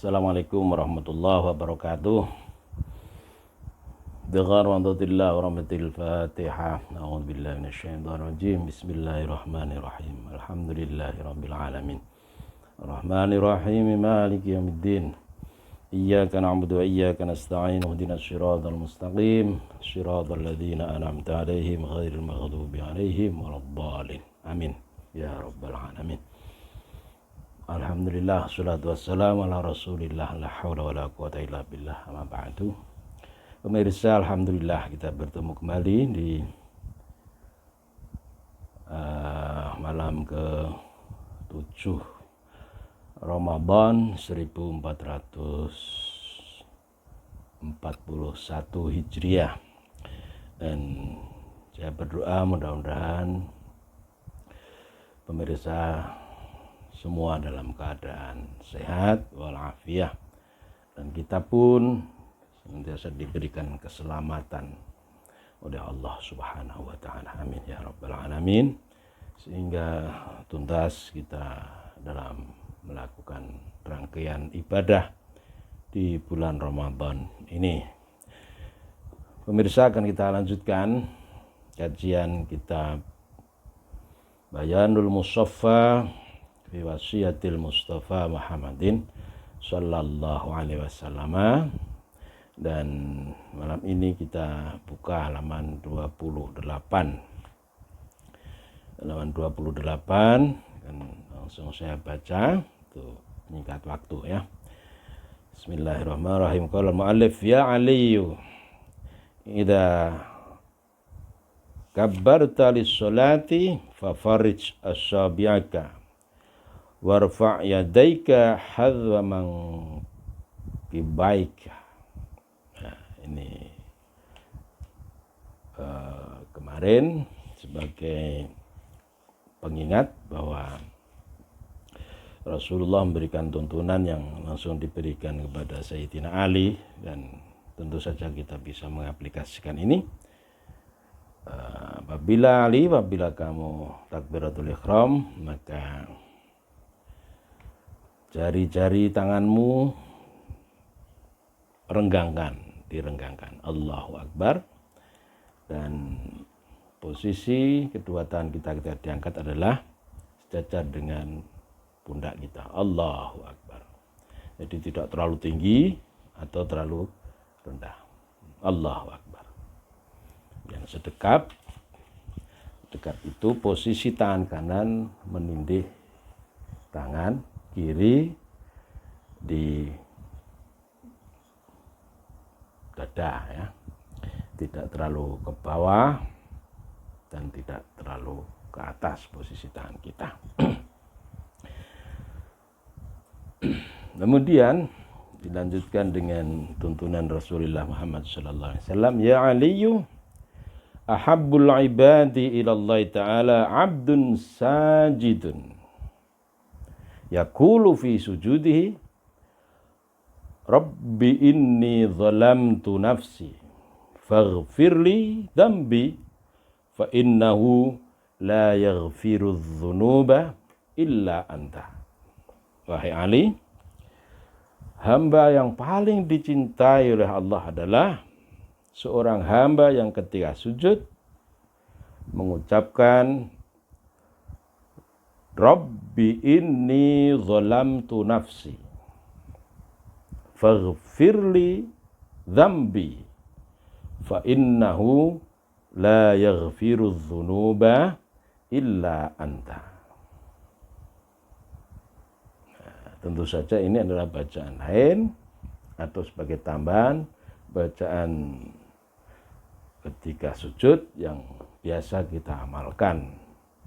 Assalamualaikum warahmatullahi wabarakatuh. Bigharatillah wa rahmatil Fatihah. A'udzu billahi minasyaitonir rajim. Bismillahirrahmanirrahim. Alhamdulillahirabbil alamin. Arrahmanir rahim. Maliki yaumiddin. Iyyaka na'budu wa iyyaka nasta'in. Ihdinas siratal mustaqim. Siratal ladzina an'amta 'alaihim ghairil maghdubi 'alaihim waladdallin. Amin. Ya rabbal alamin. Alhamdulillah, salatu wassalamu ala rasulillah, la hawla wa la quwata illa billah, amma ba'du. Pemirsa, alhamdulillah kita bertemu kembali di malam ke-7 Ramadan 1441 Hijriah. Dan saya berdoa mudah-mudahan pemirsa semua dalam keadaan sehat walafiat, dan kita pun senantiasa diberikan keselamatan oleh Allah Subhanahu wa taala. Amin ya rabbal alamin. Sehingga tuntas kita dalam melakukan rangkaian ibadah di bulan Ramadan ini. Pemirsa, akan kita lanjutkan kajian kitab Bayanul Mushaffa fi wasiyatil Mustafa Muhammadin sallallahu alaihi wasallam. Dan malam ini kita buka halaman 28. Halaman 28 dan langsung saya baca untuk menyingkat waktu ya. Bismillahirrahmanirrahim. Qala al-muallif ya Aliyu idza kabbarta lis-salati fafarij as-sabi'aka warfa' yadaika hadwa mankibaika. Nah, ini kemarin sebagai pengingat bahwa Rasulullah memberikan tuntunan yang langsung diberikan kepada Sayyidina Ali, dan tentu saja kita bisa mengaplikasikan ini. Apabila kamu takbiratul ihram, maka jari-jari tanganmu direnggangkan Allahu Akbar, dan posisi kedua tangan kita diangkat adalah sejajar dengan pundak kita. Allahu Akbar. Jadi tidak terlalu tinggi atau terlalu rendah. Allahu Akbar. Yang dekat itu posisi tangan kanan menindih tangan kiri di dada ya, tidak terlalu ke bawah dan tidak terlalu ke atas posisi tangan kita. Kemudian dilanjutkan dengan tuntunan Rasulullah Muhammad sallallahu alaihi wasallam, ya Aliyu ahabbul ibadi ilallahi ta'ala abdun sajidun yaqulu fi sujudihi Rabbi inni zalamtu nafsi faghfirli dhanbi fa innahu la yaghfiru dzunuba illa anta. Wahai Ali, hamba yang paling dicintai oleh Allah adalah seorang hamba yang ketika sujud mengucapkan Rabbi inni zalamtu nafsi faghfirli dhanbi fa innahu la yaghfiru dzunuba illa anta. Nah, tentu saja ini adalah bacaan lain atau sebagai tambahan bacaan ketika sujud yang biasa kita amalkan.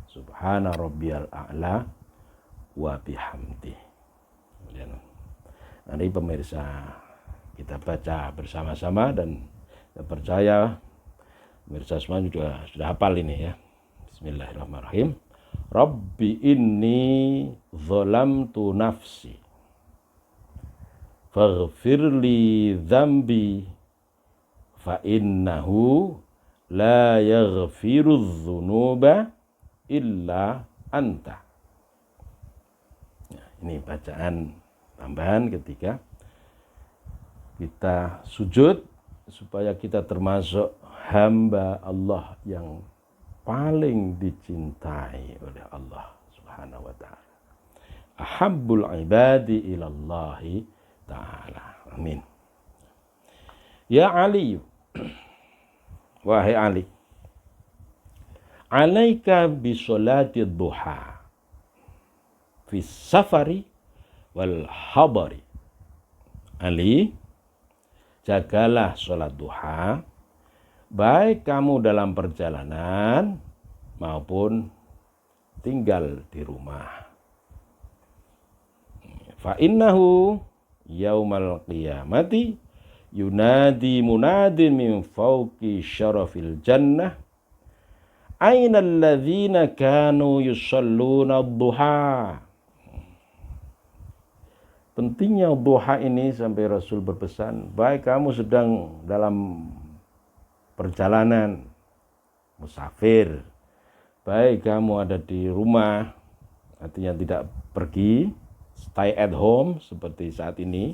Subhana rabbiyal a'la wa bihamdi. Nanti pemirsa kita baca bersama-sama, dan saya percaya pemirsa semua juga sudah hafal ini ya. Bismillahirrahmanirrahim. Rabbi inni zalamtu nafsi faghfirli dhanbi fa innahu la yaghfiru dzunuba illa anta. Nah, ini bacaan tambahan ketika kita sujud supaya kita termasuk hamba Allah yang paling dicintai oleh Allah Subhanahu wa taala. Ahabbul ibadi ilallahi ta'ala. Amin. Ya Ali, wahai Ali, alaika bisolati duha fi safari wal habari. Ali, jagalah sholat duha, baik kamu dalam perjalanan maupun tinggal di rumah. Fa innahu yaumal qiyamati yunadi munadin min fawqi syarafil jannah aina alladzina kanu yusalluna duha. Pentingnya duha ini sampai Rasul berpesan, baik kamu sedang dalam perjalanan musafir, baik kamu ada di rumah, artinya tidak pergi, stay at home seperti saat ini,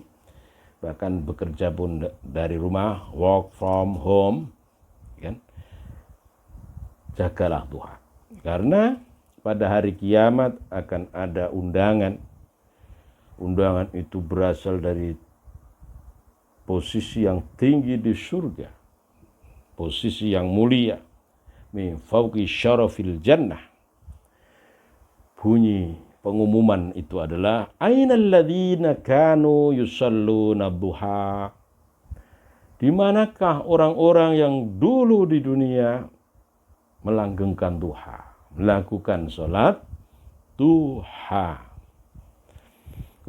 bahkan bekerja pun dari rumah, work from home, kan? Jagalah duha. Karena pada hari kiamat akan ada undangan. Undangan itu berasal dari posisi yang tinggi di surga, posisi yang mulia, min fawqi syarafil jannah. Bunyi pengumuman itu adalah ainal ladzina kanu yusalluna duha. Di manakah orang-orang yang dulu di dunia melanggengkan duha, melakukan salat duha.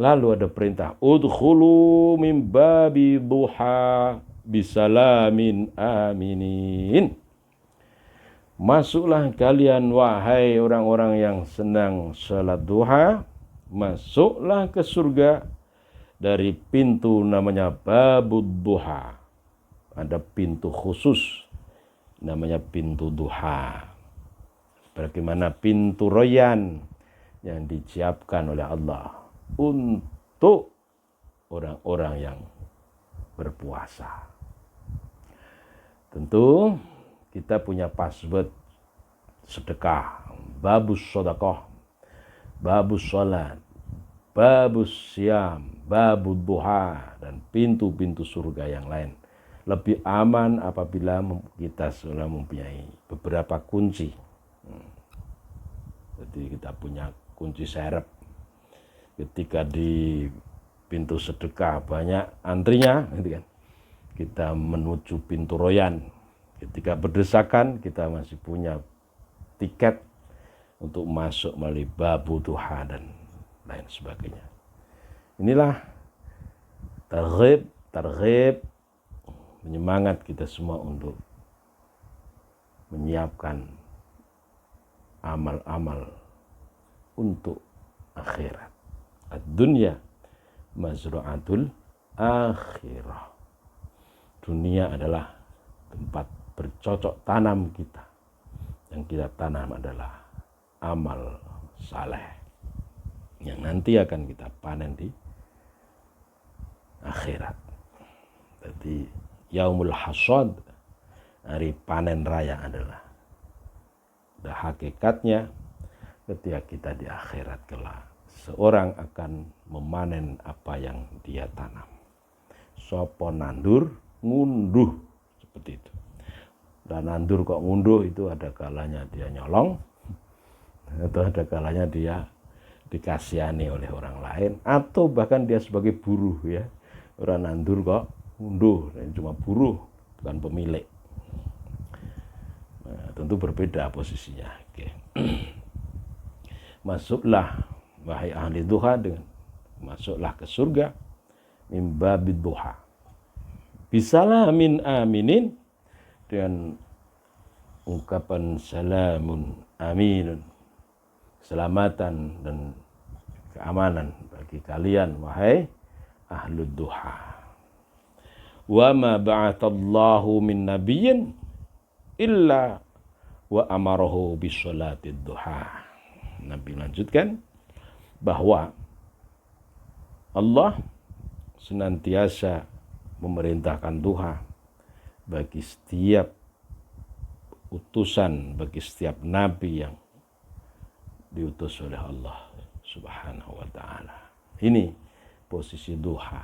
Lalu ada perintah udkhulu min babi duha bisalamin aminin. Masuklah kalian wahai orang-orang yang senang salat duha, masuklah ke surga dari pintu namanya babud duha. Ada pintu khusus namanya pintu duha. Bagaimana pintu royan yang disiapkan oleh Allah untuk orang-orang yang berpuasa. Tentu kita punya password sedekah, babus sedekah, babus salat, babus siam, babus duha, dan pintu-pintu surga yang lain. Lebih aman apabila kita sudah mempunyai beberapa kunci. Jadi kita punya kunci serep. Ketika di pintu sedekah banyak antrinya, gitu kan, kita menuju pintu royan. Ketika berdesakan, kita masih punya tiket untuk masuk melalui babu duha dan lain sebagainya. Inilah targhib menyemangat kita semua untuk menyiapkan amal-amal untuk akhirat. Ad-dunya mazru'atul akhirah. Dunia adalah tempat bercocok tanam kita. Yang kita tanam adalah amal saleh yang nanti akan kita panen di akhirat. Jadi yaumul hasad, hari panen raya adalah hakikatnya ketika kita di akhirat kelak. Seorang akan memanen apa yang dia tanam. Sopo nandur ngunduh, seperti itu. Dan nandur kok ngunduh itu ada kalanya dia nyolong, atau ada kalanya dia dikasihani oleh orang lain, atau bahkan dia sebagai buruh, ya. Orang nandur kok ngunduh, cuma buruh, bukan pemilik. Nah, tentu berbeda posisinya. Oke. Masuklah wahai ahli duha, dengan masuklah ke surga min babid duha bisalamin aminin, dengan ungkapan salamun aminun, keselamatan dan keamanan bagi kalian wahai ahli duha. Wa ma ba'athallahu min nabiyyin illa wa amarahu bisolatid duha. Nabi lanjutkan bahwa Allah senantiasa memerintahkan duha bagi setiap utusan, bagi setiap nabi yang diutus oleh Allah Subhanahu wa ta'ala. Ini posisi duha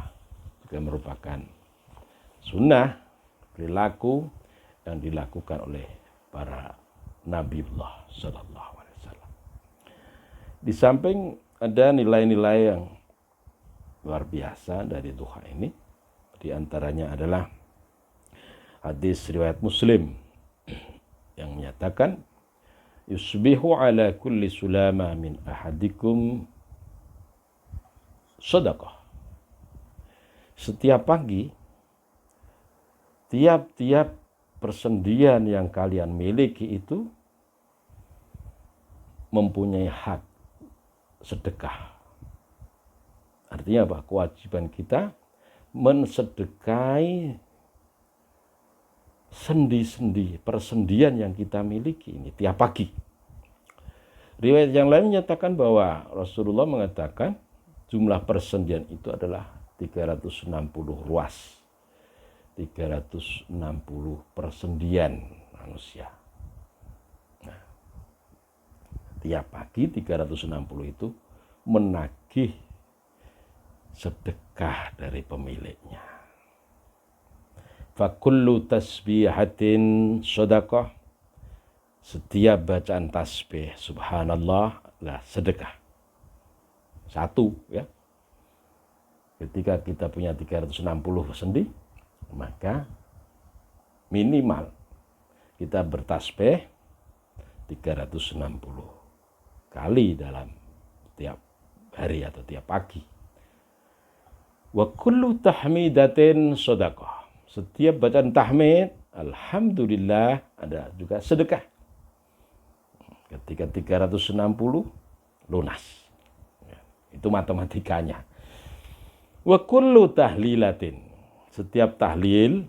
juga merupakan sunnah perilaku yang dilakukan oleh para Nabiullah Sallallahu Alaihi Wasallam. Di samping ada nilai-nilai yang luar biasa dari duha ini, di antaranya adalah hadis riwayat Muslim yang menyatakan yusbihu ala kulli sulama min ahadikum sedekah. Setiap pagi, tiap-tiap persendian yang kalian miliki itu mempunyai hak sedekah. Artinya apa? Kewajiban kita mensedekahi sendi-sendi persendian yang kita miliki ini tiap pagi. Riwayat yang lain menyatakan bahwa Rasulullah mengatakan jumlah persendian itu adalah 360 ruas. 360 persendian manusia. Nah, tiap pagi 360 itu menagih sedekah dari pemiliknya. Fakullu tasbihatin sedekah. Setiap bacaan tasbih subhanallah lah sedekah. Satu ya. Ketika kita punya 360 sendi, maka minimal kita bertasbih 360 kali dalam tiap hari atau tiap pagi. Wa kullu tahmidatin sedekah. Setiap bacaan tahmid, alhamdulillah, ada juga sedekah. Ketika 360 lunas. Itu matematikanya. Wa kullu tahlilatin. Setiap tahlil,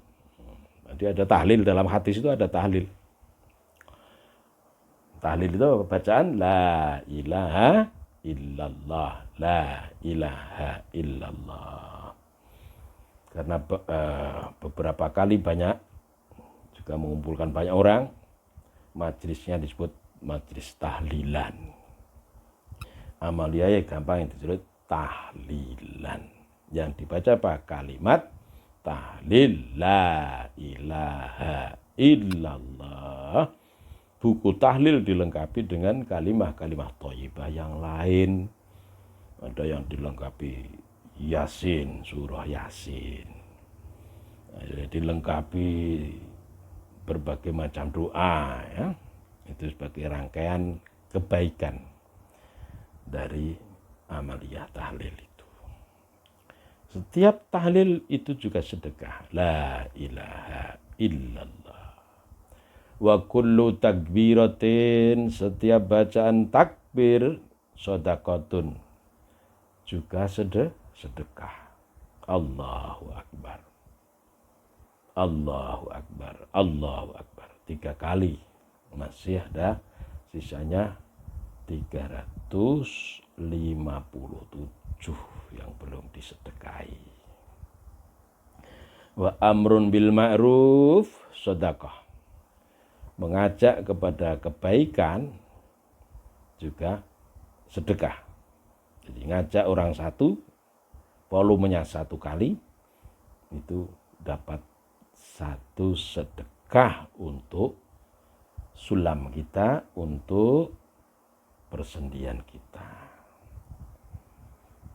jadi ada tahlil dalam hadis itu ada tahlil. Tahlil itu bacaan la ilaha illallah, la ilaha illallah. Karena beberapa kali banyak juga mengumpulkan banyak orang, majelisnya disebut majelis tahlilan. Amaliyah gampang yang disebut tahlilan. Yang dibaca apa? Kalimat tahlil la ilaha illallah. Buku tahlil dilengkapi dengan kalimah-kalimah thayyibah yang lain. Ada yang dilengkapi Yasin, surah Yasin. Dilengkapi berbagai macam doa ya. Itu sebagai rangkaian kebaikan dari amaliyah tahlil itu. Setiap tahlil itu juga sedekah. La ilaha illallah. Wa kullu takbiratin, setiap bacaan takbir sedekatun, juga sedekah. Allahu Akbar. Allahu Akbar. Allahu Akbar. 3 kali. Masih ada sisanya 357 yang belum disedekahi. Wa amrun bil ma'ruf sedekah. Mengajak kepada kebaikan juga sedekah. Jadi ngajak orang satu, volumenya 1 kali, itu dapat 1 sedekah untuk sulam kita, untuk persendian kita.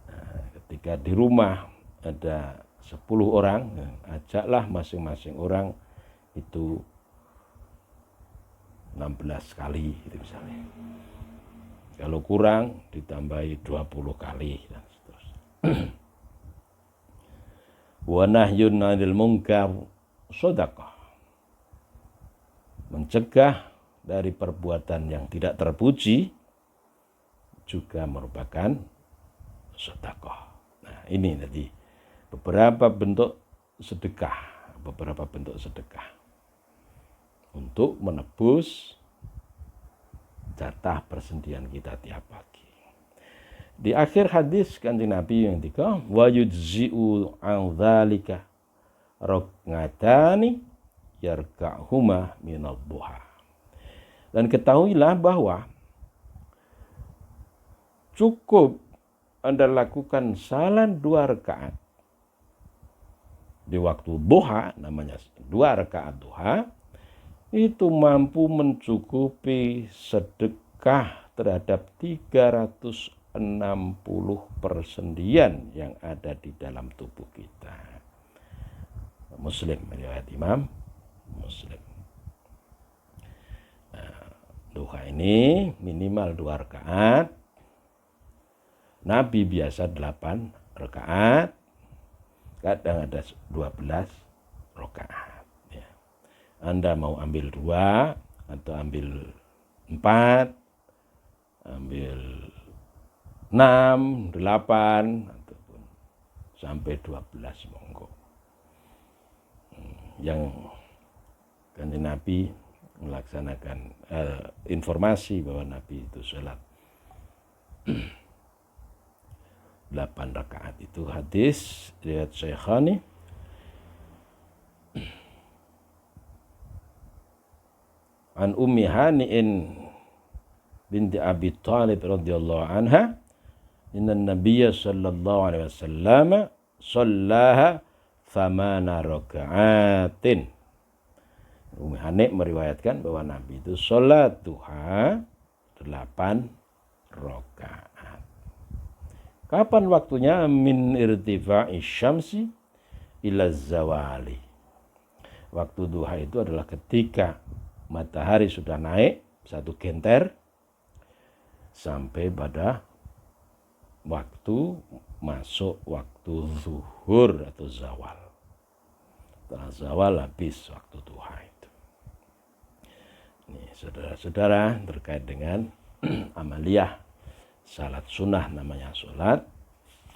Nah, ketika di rumah ada 10 orang, ajaklah masing-masing orang itu 16 kali gitu misalnya. Kalau kurang ditambahi 20 kali dan seterusnya. Wa nahyun 'anil munkar sedekah. Mencegah dari perbuatan yang tidak terpuji juga merupakan sedekah. Nah, ini tadi beberapa bentuk sedekah untuk menebus jatah persendian kita tiap pagi. Di akhir hadis Kanjeng Nabi yang tiga, wa yujzi'u an dzalika rak'atani yarka'huma minadh duha. Dan ketahuilah bahwa cukup Anda lakukan salat 2 rakaat di waktu duha, namanya 2 rakaat duha, itu mampu mencukupi sedekah terhadap 360 persendian yang ada di dalam tubuh kita. Muslim, riwayat Imam Muslim. Duha ini minimal 2 rakaat. Nabi biasa 8 rakaat. Kadang ada 12 rakaat. Ya. Anda mau ambil 2 atau ambil 4, ambil 6, 8, ataupun sampai 12 monggo. Yang Kanjeng Nabi melaksanakan informasi bahwa Nabi itu sholat 8 rakaat itu hadis riwayat Syekhani an Ummi Hani'in binti Abi Thalib radhiyallahu anha inna Nabiyya sallallahu alaihi wasallam shallaha 8 raka'atin. Ummi Hani meriwayatkan bahwa Nabi itu sholat duha 8 rakaat. Kapan waktunya? Min irtifa'i syamsi ila zawali. Waktu duha itu adalah ketika matahari sudah naik 1 genter sampai pada waktu masuk waktu zuhur atau zawal. Setelah zawal habis waktu duha itu. Ini saudara-saudara terkait dengan amaliyah salat sunnah, namanya salat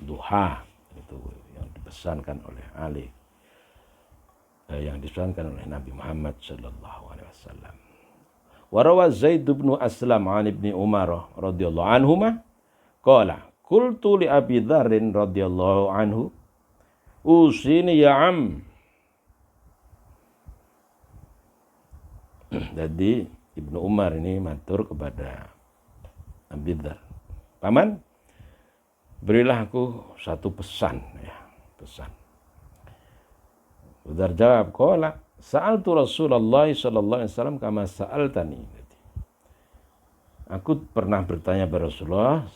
duha, itu yang dipesankan oleh Ali, yang dipesankan oleh Nabi Muhammad sallallahu alaihi wasallam. Wa rawa Zaid bin Aslam an Ibni Umar radhiyallahu anhuma qala qultu li Abi Dzar radhiyallahu anhu usini ya am. Jadi Ibnu Umar ini matur kepada Abi Dzar, paman, berilah aku satu pesan, ya, pesan. Abu Dzar jawab, qala sa'altu Rasulullah sallallahu alaihi wasallam kama sa'altani. Aku pernah bertanya kepada Rasulullah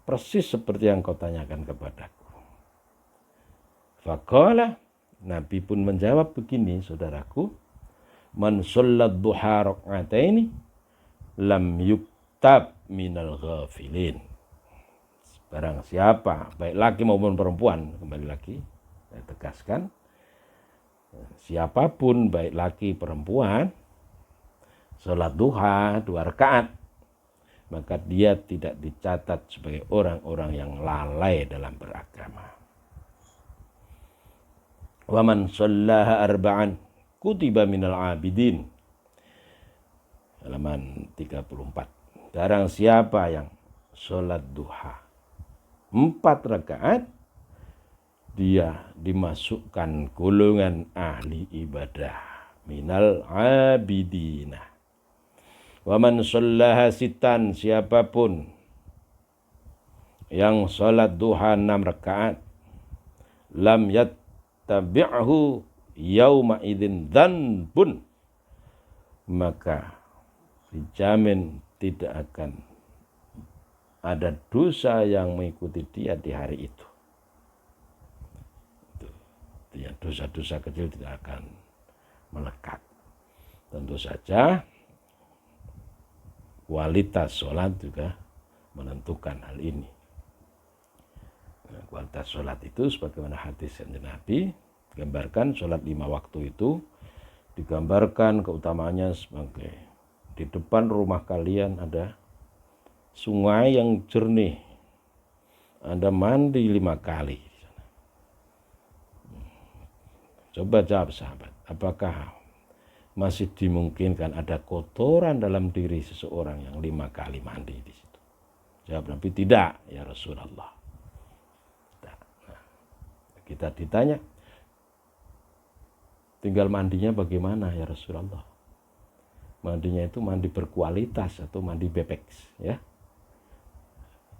persis seperti yang kau tanyakan kepadaku. Faqala, Nabi pun menjawab begini, saudaraku, man shollat duha rak'ataini lam yuktab minal ghafilin. Barang siapa, baik laki maupun perempuan, kembali lagi saya tegaskan, siapapun baik laki perempuan sholat duha 2 rakaat, maka dia tidak dicatat sebagai orang-orang yang lalai dalam beragama. Wa man shallaha arba'an kutiba minal abidin. Halaman 34. Barang siapa yang sholat duha 4 rakaat, dia dimasukkan golongan ahli ibadah, minal abidina. Wa man shallaha sitan, siapapun yang sholat duha 6 rakaat, lam yattabi'hu yauma idzin dzanbun, maka dijamin tidak akan ada dosa yang mengikuti dia di hari itu. Dosa-dosa kecil tidak akan melekat. Tentu saja kualitas sholat juga menentukan hal ini. Kualitas sholat itu sebagaimana hadis yang Nabi gambarkan, sholat 5 waktu itu digambarkan keutamaannya sebagai di depan rumah kalian ada sungai yang jernih, Anda mandi 5 kali. Coba jawab sahabat, apakah masih dimungkinkan ada kotoran dalam diri seseorang yang 5 kali mandi di situ? Jawab Nabi, tidak ya Rasulullah. Nah, kita ditanya, tinggal mandinya bagaimana ya Rasulullah? Mandinya itu mandi berkualitas atau mandi bepex, ya.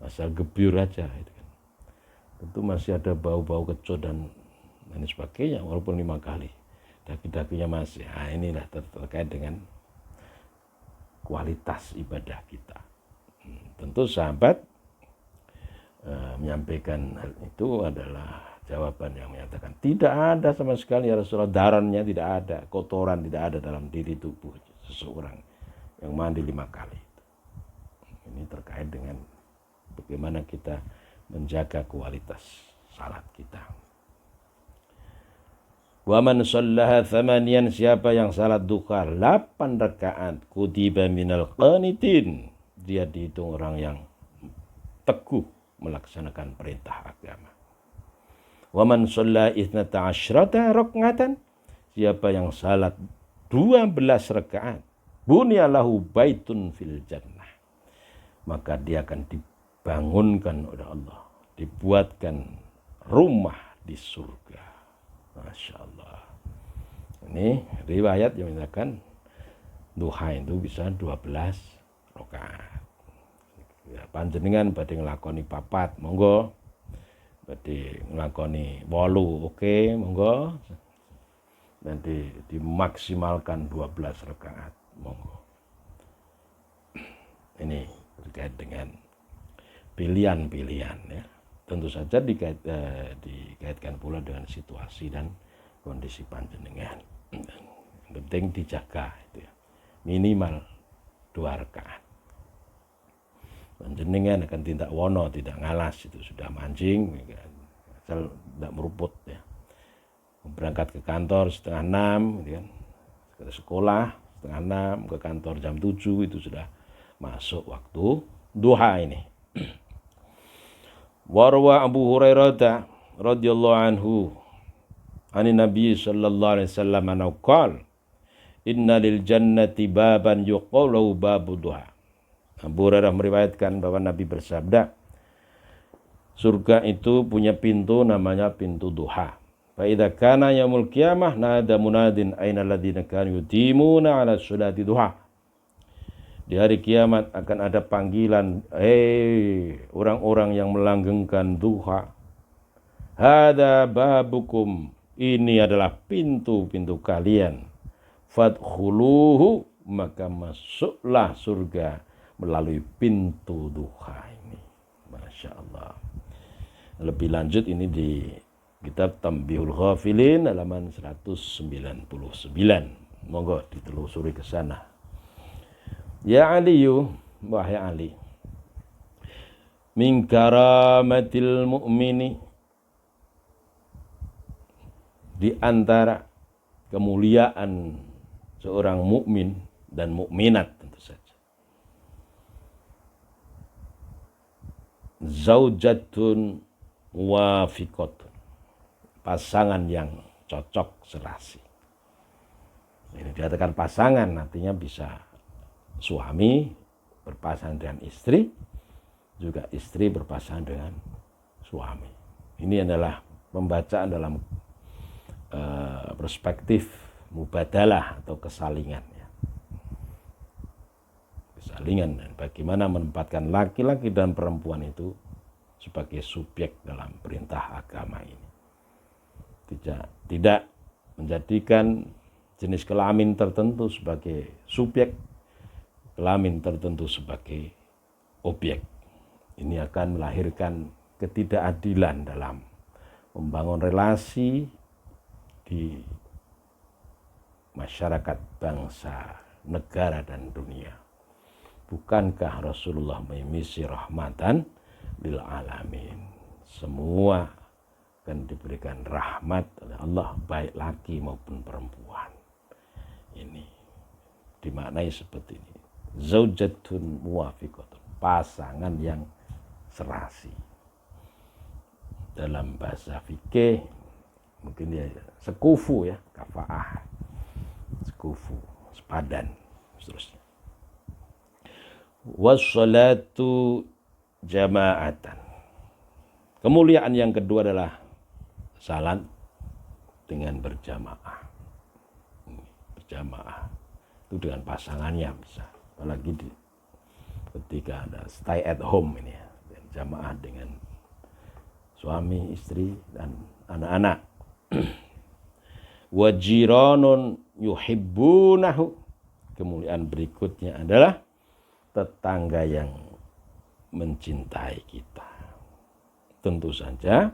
Asal gebyur aja itu kan. Tentu masih ada bau-bau kecoa dan lain sebagainya walaupun 5 kali. Daki-dakinya masih. Nah, inilah terkait dengan kualitas ibadah kita. Tentu sahabat menyampaikan hal itu adalah jawaban yang menyatakan tidak ada sama sekali ya Rasulullah, darannya tidak ada, kotoran tidak ada dalam diri tubuh seseorang yang mandi 5 kali. Ini terkait dengan bagaimana kita menjaga kualitas salat kita. Wa man shallaha thamaniyan, siapa yang salat duha 8 rakaat, kutiba minal qanitin, dia dihitung orang yang teguh melaksanakan perintah agama. Wa man shalla 12 raka'atan, siapa yang salat 12 rakaat, bunyalahu baitun fil jannah, maka dia akan dibangunkan oleh Allah, dibuatkan rumah di surga. Masya Allah. Ini riwayat yang menyatakan duha itu bisa 12 rakaat. Ya, panjenengan badhe nglakoni 4, monggo. Badhe nglakoni 8, oke, monggo. Dan dimaksimalkan 12 rakaat, monggo. Ini terkait dengan pilihan-pilihan, ya. Tentu saja dikaitkan pula dengan situasi dan kondisi panjenengan. Yang penting dijaga itu ya. Minimal 2 rakaat. Panjenengan akan tindak wono, tidak ngalas, itu sudah mancing, ya, asal tidak meruput ya. Berangkat ke kantor 5:30, gitu kan. Ke sekolah 5:30, ke kantor jam 7, itu sudah masuk waktu duha ini. Warwa Abu Hurairah radhiyallahu anhu ani Nabi sallallahu alaihi wasallam anau qala inna lil jannati baban yuqalu babu duha. Abu Hurairah meriwayatkan bahwa Nabi bersabda, surga itu punya pintu namanya pintu duha. Fa idza kana yaumul qiyamah nada munadin aina alladziina kanu yutimuna 'ala sholati duha. Di hari kiamat akan ada panggilan, orang-orang yang melanggengkan duha. Hada babukum, ini adalah pintu-pintu kalian. Fadkhuluhu, maka masuklah surga melalui pintu duha ini. Masya Allah. Lebih lanjut ini di kitab Tambihul Ghafilin halaman 199. Monggo ditelusuri ke sana. Ya Aliyu, wahai Ali, min karamatil mu'mini, di antara kemuliaan seorang mukmin dan mukminat tentu saja, zaujatun wafiqatun, pasangan yang cocok serasi. Ini dikatakan pasangan, artinya bisa suami berpasangan dengan istri, juga istri berpasangan dengan suami. Ini adalah pembacaan dalam perspektif mubadalah atau kesalingan, ya. Kesalingan dan bagaimana menempatkan laki-laki dan perempuan itu sebagai subjek dalam perintah agama ini. Tidak menjadikan jenis kelamin tertentu sebagai subjek, kelamin tertentu sebagai objek. Ini akan melahirkan ketidakadilan dalam membangun relasi di masyarakat, bangsa, negara, dan dunia. Bukankah Rasulullah memisi rahmatan lil alamin? Semua akan diberikan rahmat oleh Allah, baik laki maupun perempuan. Ini dimaknai seperti ini. Zaujatun muwafiqatun, pasangan yang serasi. Dalam bahasa fikih mungkin ya sekufu, ya, kafaah, sekufu, sepadan, seterusnya. Wassalatu jama'atan. Kemuliaan yang kedua adalah salat dengan berjamaah. Berjamaah itu dengan pasangannya bisa. Apalagi ketika ada stay at home ini ya, jamaah dengan suami, istri dan anak-anak. Wajiranun yuhibbunahu. Kemuliaan berikutnya adalah tetangga yang mencintai kita. Tentu saja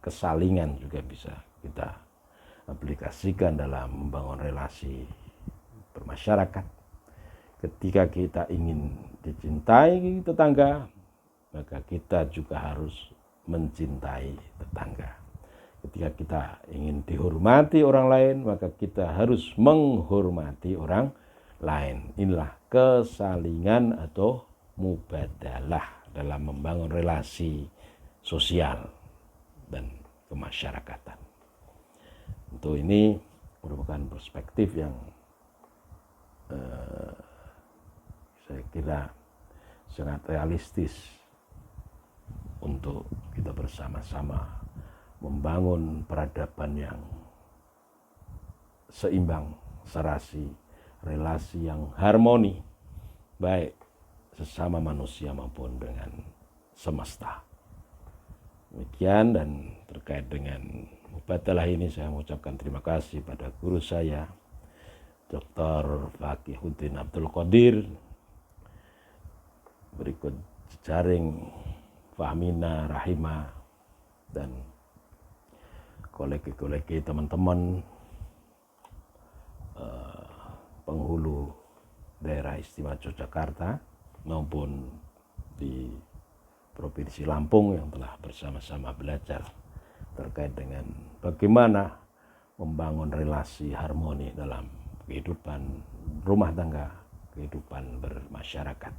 kesalingan juga bisa kita aplikasikan dalam membangun relasi bermasyarakat. Ketika kita ingin dicintai tetangga, maka kita juga harus mencintai tetangga. Ketika kita ingin dihormati orang lain, maka kita harus menghormati orang lain. Inilah kesalingan atau mubadalah dalam membangun relasi sosial dan kemasyarakatan. Tentu ini merupakan perspektif yang saya kira sangat realistis untuk kita bersama-sama membangun peradaban yang seimbang, serasi, relasi yang harmoni, baik sesama manusia maupun dengan semesta. Demikian, dan terkait dengan mubadalah ini saya mengucapkan terima kasih pada guru saya, Dr. Fakihuddin Abdul Qadir, berikut jejaring Fahmina, Rahima, dan kolegi-kolegi teman-teman penghulu daerah istimewa Yogyakarta maupun di Provinsi Lampung yang telah bersama-sama belajar terkait dengan bagaimana membangun relasi harmoni dalam kehidupan rumah tangga, kehidupan bermasyarakat.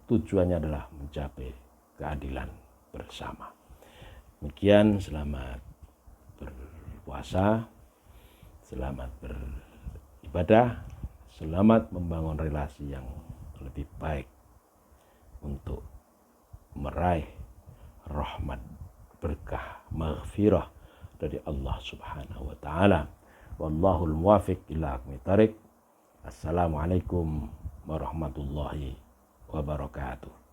Tujuannya adalah mencapai keadilan bersama. Demikian, selamat berpuasa, selamat beribadah, selamat membangun relasi yang lebih baik untuk meraih rahmat, berkah, maghfirah dari Allah Subhanahu wa taala. Wallahul muwafiq ila aqwamit thariq. Assalamualaikum warahmatullahi wabarakatuh.